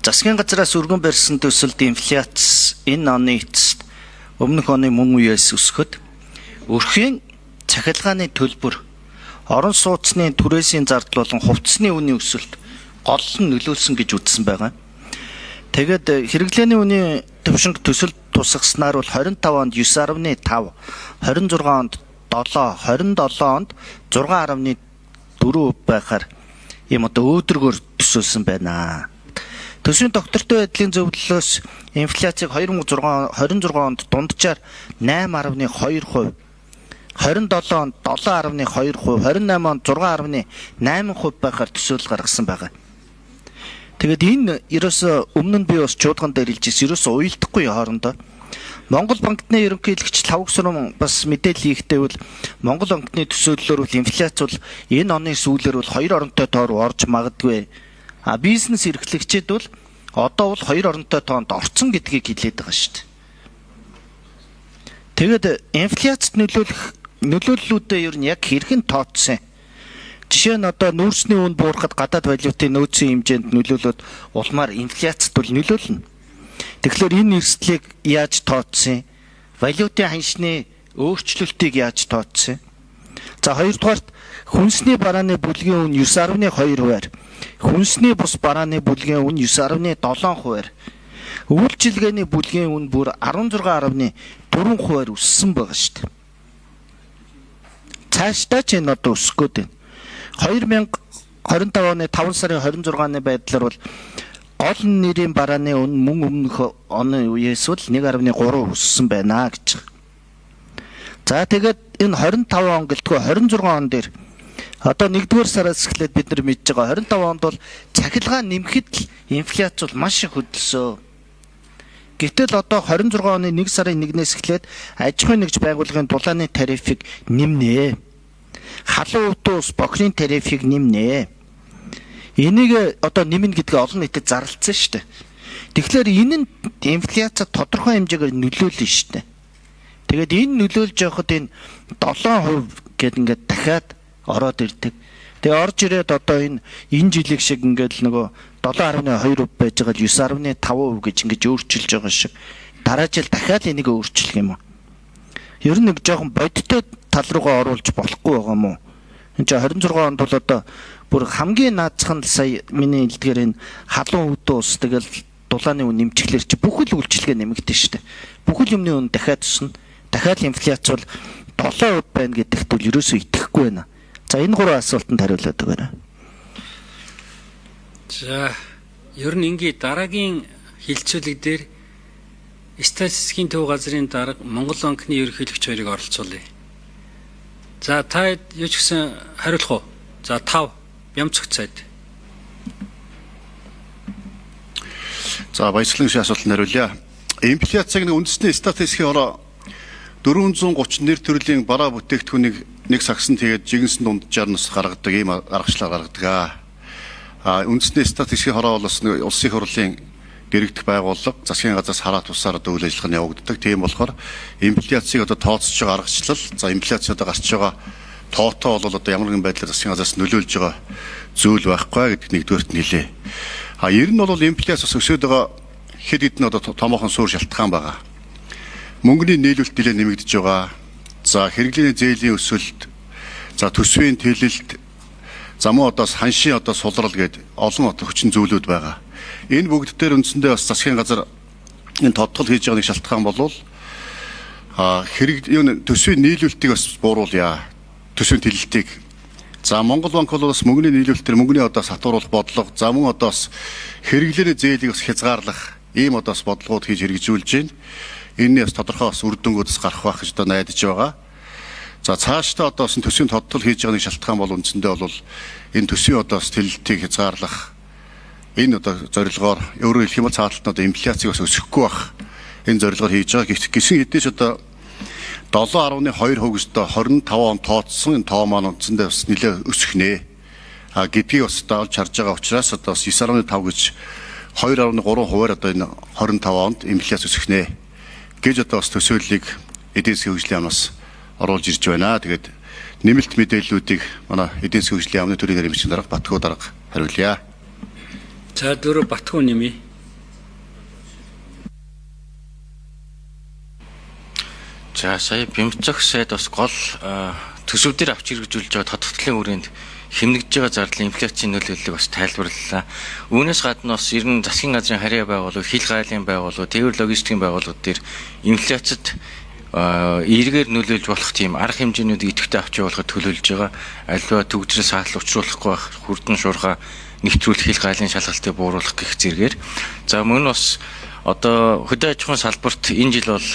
Засгийн газраас өргөн барьсан төсөлд инфляц энэ оны эцэст өмнөх оны мөн үеэс өсөхөд өрхийн цахилгааны төлбөр, орон сууцны түрээсийн зардал болон хувцсны үнийн өсөлт гол нь нөлөөлсөн гэж үзсэн байгаа. Тэгээд хэрэглээний үнийн төвшинг төсөлд тусгаснаар бол 25 онд 9.5, 26 онд 7, 27 онд 6.4 байхаар ийм одоо өөдрөгөөр төсөөлсөн байна. Төсвийн доктортой байдлын зөвлөлөөс инфляцийг 26 онд дунджаар 8.2%, 27 онд 7.2%, 28 онд 6.8% байхаар төсөөлөл гаргасан байгаа. Тэгээд энэ ерөөсөө өмнө нь би бас чуулган дээр хэлжсэн ерөөсөө уйлдахгүй хоорондоо. Монгол банкны ерөнхийлөгч Лавг Сүрэн бас мэдээлэл хийхдээ бол Монгол банкны төсөөллөөр бол инфляц бол энэ оны сүүлээр бол хоёр оронтой тоор орж магадгүй. Бизнес эрхлэгчид бол одоо бол хоёр оронтой тоонд орцсон гэдгийг хэлээд байгаа шүү дээ. Тэгээд инфляцид нөлөөллүүдээ ер нь яг хэрхэн тооцсон? Жишээ нь одоо нүүрсний үн буурахад гадаад валютын нөөцийн хэмжээнд нөлөөлөд улмаар инфляцид бол нөлөөлнө. Тэгэхээр энэ эрсдлийг яаж тооцсон? Валютын ханшны өөрчлөлтийг яаж тооцсон? За хоёрдугаарт хүнсний барааны бүлгийн үн 9.2%, хүнсний бус барааны бүлгийн үн 9.7%, үйлчилгээний бүлгийн үн бүр 16.4% өссөн байгаа шүү дээ. Цаашдаа ч энэ одоо өсөх гээд байна. 2025 оны 5 сарын 26-ны байдлаар бол гол нэрийн барааны үн мөн өмнөх оны үеэс бол 1.3 өссөн байна гэж. За тэгээд энэ 25 он гэлтгүй 26 он дээр одоо 1-р сараас эхлээд бид нар мэдж байгаа 25 онд бол цахилгаан нэмэхэд л инфляц бол маш их хөдөлсөн. Гэтэл одоо 26 оны 1 сарын 1-ээс эхлээд аж ахуйн нэгж байгууллагын дулааны тарифыг нэмнэ. Халуун утус бохирын тарифыг нэмнэ. Энийг одоо нэмнэ гэдгээ олон нийтэд зарлцсан шүү дээ. Тэгэхээр энэ нь инфляцид тодорхой хэмжээгээр нөлөөлнө шүү дээ. Тэгээд энэ нөлөөлж явахад энэ 7% гэд ингээд дахиад ороод ирдэг. Тэгээ орж ирээд одоо энэ жилиг шиг ингээд нөгөө 7.2% байж байгаа л 9.5% гэж ингэж өөрчилж байгаа шиг дараа жил дахиад энийг өөрчлөх юм уу? Ер нь нэг жоохон бодиттой тал руугаа оруулж болохгүй байгаа юм уу? Энд чинь 26 онд бол одоо бүр хамгийн наацхан сая миний хэлдгээр энэ халуун өвдөө ус тэгэл дулааны үн нэмчихлээр чи бүхэл үйлчлэгээ нэмэгдэн шүү дээ. Бүхэл юмны үн дахиад өснө. Дахиад инфляц бол 7% байна гэдэгт бол ерөөсөө итгэхгүй байна. За энэ гурван асуултанд хариулаад өгөөрэй. За ер нь ингээ дараагийн хилцүүлэг дээр статистикийн төв газрын дарга Монгол банкны ерөнхийлөгч хоёрыг оролцуулъя. За та юу ч гэсэн хариулах уу? За 5 Ямцогт сайд. За баясгалан шиг асуултанд хариулъя. Инфляцийг нэг үндэсний статистикийн ороо 430 нэр төрлийн бараа бүтээгдэхүүнийг нэг сагсанд тэгээд жигэнсэн дунджаар нас гаргадаг ийм аргачлал гаргадаг. Үндэсний статистикийн хороо бол бас улсын их хурлын дэргэдэх байгууллага засгийн газраас хараа тусаар одоо үйл ажиллагаа явагддаг. Тийм болохоор инфляцийг одоо тооцож байгаа аргачлал, за инфляцийн одоо гарч байгаа тоотоо бол одоо ямар нэгэн байдлаар засгийн газраас нөлөөлж байгаа зүйл байхгүй гэдгийг нэгдүгээрт нь хэлье. Ер нь бол инфляц бас өсөд байгаа хэд хэдэн одоо томоохон суур шалтгаан байгаа. Мөнгөний нийлүүлэлт нэлээд нэмэгдэж байгаа. За хэрэглээний зээлийн өсөлт, за төсвийн төлөлт, за мөн одоо ханшийн одоо сулрал гээд олон одоо хүчин зүйлүүд байгаа. Энэ бүгд дээр үндсэндээ бас засгийн газар энэ тодтол хийж байгаа нэг шалтгаан болвол төсвийн нийлүүлэлтийг бас бууруулъя. Төсвийн төлөлтийг. За Монгол банк бол бас мөнгөний нийлүүлэлтээр мөнгөний одоо сатууруулах бодлого, за мөн одоо бас хэрэглээний зээлийг бас хязгаарлах ийм одоо бас бодлогууд хийж хэрэгжүүлж байна. Энэ бас тодорхой бас үр дүнгуудс гарах байх гэж одоо найдаж байгаа. За цаашдаа одоо бас төсвийн тодтол хийж байгаа нэг шалтгаан бол үндсэндээ бол энэ төсвийн одоо бас төлөлтийг хязгаарлах энэ одоо зорилгоор өөрөөр хэлэх юм бол цааталт нь одоо инфляцийг бас өсөхгүй байх энэ зорилгоор хийж байгаа. Гисэн хэдий ч одоо 7.2% гэж одоо 25 он тооцсон энэ тоо маань үндсэндээ бас нэлээд өсөх нэ. Гэдгийг бас одоо олж харж байгаа учраас одоо бас 9.5 гэж 2.3%-аар одоо энэ 25 онд инфляц өсөх нэ гэж одоо бас төсөөллийг эдийн засгийн хөгжлийн яамнаас оруулж ирж байна. Тэгээд нэмэлт мэдээллүүдийг манай эдийн засгийн хөгжлийн яамны төрийн нэрмжийн дарга Батхуу дарга хариулъя. За дөрөв Батхуу нэмье. За сая Бямцах сайд бас гол төсөв дээр авч хэрэгжүүлж байгаа тодтолтын хүрээнд хэмнэгдэж байгаа зардал инфляцийн нөлөөллийг бас тайлбарлалаа. Үүнээс гадна бас ер нь засгийн газрын харьяа байгууллага, хил гайлын байгууллага, тээвэр логистикийн байгууллагууд дээр инфляцид эргээр нөлөөлж болох тийм арга хэмжээнүүдийг идэвхтэй авч явуулахад төлөвлөж байгаа. Аливаа төгжрэл саатал учруулахгүй байх, хүрдэн шуурхаа нэгтрүүлэх, хил гайлын шалгалтыг бууруулах гэх зэрэгээр. За мөн бас одоо хөдөө аж ахуйн салбарт энэ жил бол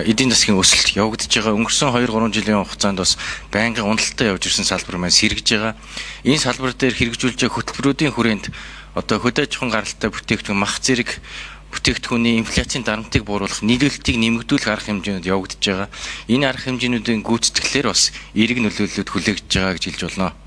эдийн засгийн өсөлт явагдаж байгаа. Өнгөрсөн 2-3 жилийн хугацаанд бас байнгын уналтаа явж ирсэн салбар маань сэргэж байгаа. Энэ салбар дээр хэрэгжүүлж байгаа хөтөлбөрүүдийн хүрээнд одоо хөдөө аж ахуйн гаралтай бүтээгдэхүүн мах зэрэг бүтээгдэхүүний инфляцийн дарамтыг бууруулах, нийлүүлэлтийг нэмэгдүүлэх арга хэмжээнүүд явагдаж байгаа. Энэ арга хэмжээнүүдийн гүйцэтгэлээр бас эерэг нөлөөллүүд хүлээгдэж байгаа гэж хэлж болно.